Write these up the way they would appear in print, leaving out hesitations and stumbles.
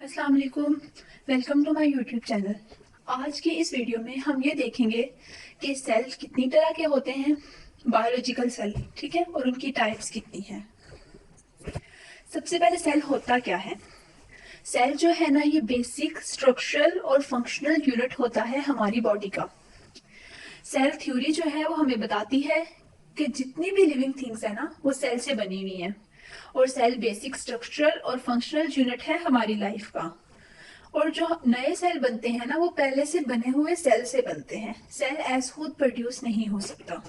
अस्सलाम वालेकुम। Welcome to my YouTube channel. आज की इस वीडियो में हम ये देखेंगे कि सेल कितनी तरह के होते हैं, बायोलॉजिकल सेल, ठीक है, और उनकी टाइप्स कितनी हैं। सबसे पहले सेल होता क्या है। सेल जो है ना, ये बेसिक स्ट्रक्चरल और फंक्शनल यूनिट होता है हमारी बॉडी का। सेल थ्योरी जो है वो हमें बताती है कि जितनी भी लिविंग थिंग्स है ना, वो सेल से बनी हुई हैं, और सेल बेसिक स्ट्रक्चरल और फंक्शनल यूनिट है हमारी लाइफ का। और जो नए सेल बनते हैं ना, वो पहले से बने हुए सेल से बनते हैं। सेल एज खुद प्रोड्यूस नहीं हो सकता।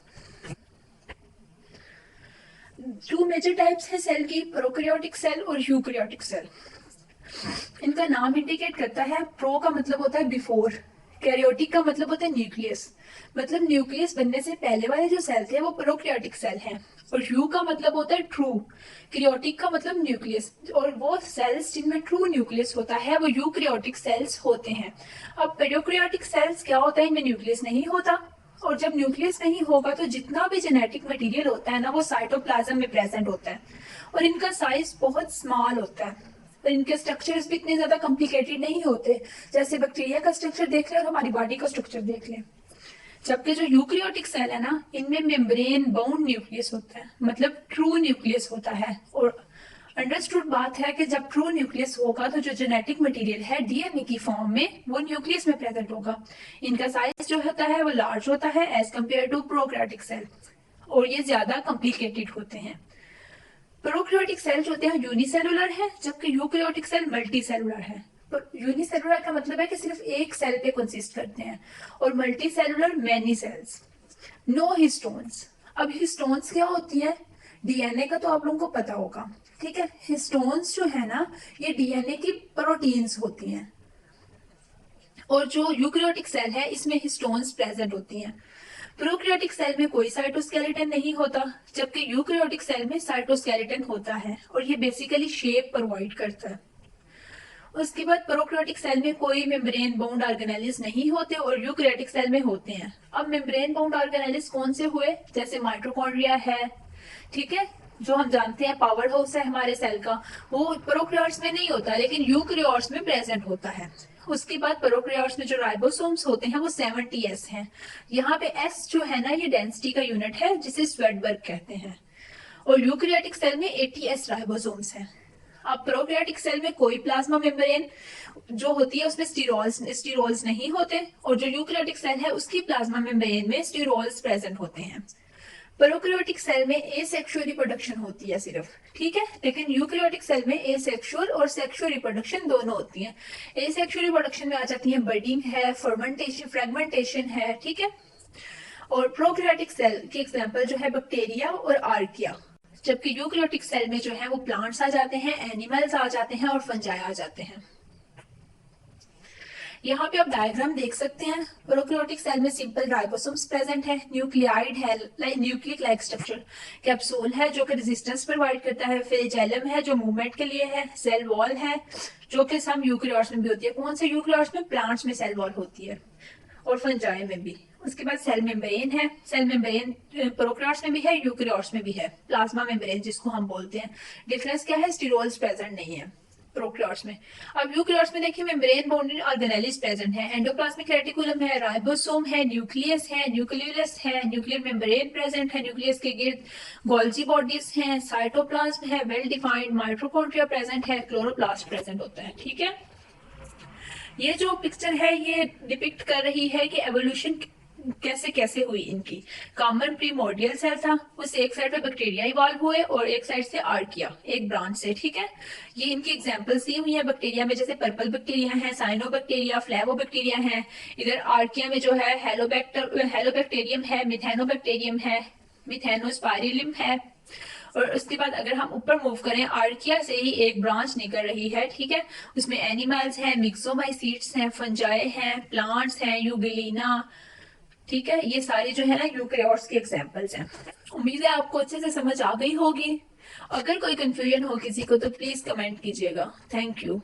टू मेजर टाइप्स है सेल की, प्रोकैरियोटिक सेल और यूकैरियोटिक सेल। इनका नाम इंडिकेट करता है। प्रो का मतलब होता है बिफोर, कैरियोटिक का मतलब होता है न्यूक्लियस। मतलब न्यूक्लियस बनने से पहले वाले जो सेल थे वो प्रोकैरियोटिक सेल हैं। और यू का मतलब होता है ट्रू, क्रियोटिक का मतलब न्यूक्लियस, और वो सेल्स जिनमें ट्रू न्यूक्लियस होता है वो यूकैरियोटिक सेल्स होते हैं। अब प्रोकैरियोटिक सेल्स क्या होता है, इनमें न्यूक्लियस नहीं होता, और जब न्यूक्लियस नहीं होगा तो जितना भी जेनेटिक मटेरियल होता है ना, वो साइटोप्लाज्म में प्रेजेंट होता है, और इनका साइज बहुत स्मॉल होता है। तो इनके स्ट्रक्चर्स भी इतने ज्यादा कॉम्प्लिकेटेड नहीं होते। जैसे बैक्टीरिया का स्ट्रक्चर देख लें और हमारी बॉडी का स्ट्रक्चर देख लें। जबकि जो यूकैरियोटिक सेल है ना, इनमें मेम्ब्रेन बाउंड न्यूक्लियस होता है, मतलब ट्रू न्यूक्लियस होता है। और अंडरस्टूड बात है कि जब ट्रू न्यूक्लियस होगा तो जो जेनेटिक मटेरियल है डीएनए की फॉर्म में, वो न्यूक्लियस में प्रेजेंट होगा। इनका साइज जो होता है वो लार्ज होता है as compare to prokaryotic cell, और ये ज्यादा कॉम्प्लिकेटेड होते हैं। प्रोकैरियोटिक सेल जो होते हैं यूनिसेलुलर है, जबकि यूकैरियोटिक सेल मल्टी सेलुलर है। यूनिसेलुलर का मतलब है कि सिर्फ एक सेल पे कंसिस्ट करते हैं, और multicellular many cells. No histones. अब हिस्टोन्स क्या होती है, डीएनए का तो आप लोगों को पता होगा, ठीक है। हिस्टोन्स जो है ना, ये डीएनए की प्रोटीन्स होती हैं, और जो यूकैरियोटिक सेल है इसमें हिस्टोन्स प्रेजेंट होती हैं। प्रोकैरियोटिक सेल में कोई साइटोस्केलेटन नहीं होता, जबकि यूकैरियोटिक सेल में साइटोस्केलेटन होता है, और ये बेसिकली शेप प्रोवाइड करता है। उसके बाद प्रोकैरियोटिक सेल में कोई मेम्ब्रेन बाउंड ऑर्गेनेल्स नहीं होते, और यूकैरियोटिक सेल में होते हैं। अब मेम्ब्रेन बाउंड ऑर्गेनेल्स कौन से हुए, जैसे माइटोकॉन्ड्रिया है, ठीक है, जो हम जानते हैं पावर हाउस है हमारे सेल का, वो प्रोकैरियोट्स में नहीं होता लेकिन यूकैरियोट्स में प्रेजेंट होता है। उसके बाद प्रोकैरियोट्स में जो राइबोसोम्स होते हैं वो 70s हैं। यहाँ पे S जो है ना, ये डेंसिटी का यूनिट है जिसे स्वेडबर्ग कहते हैं। और यूकैरियोटिक सेल में 80s राइबोसोम्स हैं। अब प्रोकैरियोटिक सेल में कोई प्लाज्मा मेम्ब्रेन जो होती है उसमें स्टीरोल्स नहीं होते, और जो यूकैरियोटिक सेल है उसकी प्लाज्मा मेम्ब्रेन में स्टीरोल्स प्रेजेंट होते हैं। प्रोकैरियोटिक सेल में एसेक्सुअल रिप्रोडक्शन होती है सिर्फ, ठीक है, लेकिन यूकैरियोटिक सेल में एसेक्सुअल और सेक्सुअल रिप्रोडक्शन दोनों होती है। एसेक्सुअल रिप्रोडक्शन में आ जाती है बडिंग है, फर्मेंटेशन, फ्रेगमेंटेशन है, ठीक है। और प्रोकैरियोटिक सेल की एग्जांपल जो है बैक्टीरिया और आर्किया। जबकि यूकैरियोटिक सेल में जो है वो प्लांट्स आ जाते हैं, एनिमल्स आ जाते हैं, और फंजाई आ जाते हैं। यहाँ पे आप डायग्राम देख सकते हैं। प्रोकैरियोटिक सेल में सिंपल राइबोसोम्स प्रेजेंट है, न्यूक्लियाइड है, न्यूक्लिक लाइक स्ट्रक्चर, कैप्सूल है जो कि रेजिस्टेंस प्रोवाइड करता है, फ्लैजेलम है जो मूवमेंट के लिए है, सेल वॉल है जो कि सम यूकैरियोट्स में भी होती है। कौन से यूकैरियोट्स में, प्लांट्स में सेल वॉल होती है, और फंजाई में भी। उसके बाद सेल मेम्ब्रेन है। सेल मेम्ब्रेन प्रोकैरियोट्स में भी है, यूकैरियोट्स में भी है, प्लाज्मा मेम्ब्रेन जिसको हम बोलते हैं। डिफरेंस क्या है, स्टीरोल्स प्रेजेंट नहीं है प्रोकैरियोट्स में। अब यूकैरियोट्स में देखिए मेम्ब्रेन बाउंडेड ऑर्गेनेल्स प्रेजेंट है, एंडोप्लाज्मिक रेटिकुलम है, राइबोसोम है, न्यूक्लियस है, न्यूक्लियस है, न्यूक्लियर मेम्ब्रेन प्रेजेंट है, न्यूक्लियस के गिर्द गोल्जी बॉडीज हैं, साइटोप्लाज्म है, वेल डिफाइंड माइटोकॉन्ड्रिया प्रेजेंट है, क्लोरोप्लास्ट प्रेजेंट होता है, ठीक है। ये जो पिक्चर है ये डिपिक्ट कर रही है कि एवोल्यूशन कैसे कैसे हुई इनकी। कॉमन प्रीमोर्डियल सेल था, उस एक साइड पे बैक्टीरिया इवॉल्व हुए और एक साइड से आर्किया, एक ब्रांच से, ठीक है। ये इनकी एग्जांपल्स दी हुई है बैक्टीरिया में, जैसे पर्पल बैक्टीरिया है, साइनोबैक्टीरिया, फ्लेवोबैक्टीरिया है। इधर आर्किया में जो है हेलोबैक्टीरियम है, मिथेनोबैक्टीरियम है, मिथेनोस्पाइरिलम है। और उसके बाद अगर हम ऊपर मूव करें, आर्किया से ही एक ब्रांच निकल रही है, ठीक है। उसमें एनिमल्स हैं, मिक्सोमाइसीट्स हैं, फंजाई हैं, प्लांट्स हैं, यूगिलिना, ठीक है। ये सारी जो है ना यूकैरियोट्स के एग्जांपल्स हैं। उम्मीद है आपको अच्छे से समझ आ गई होगी। अगर कोई कंफ्यूजन हो किसी को तो प्लीज कमेंट कीजिएगा। Thank you.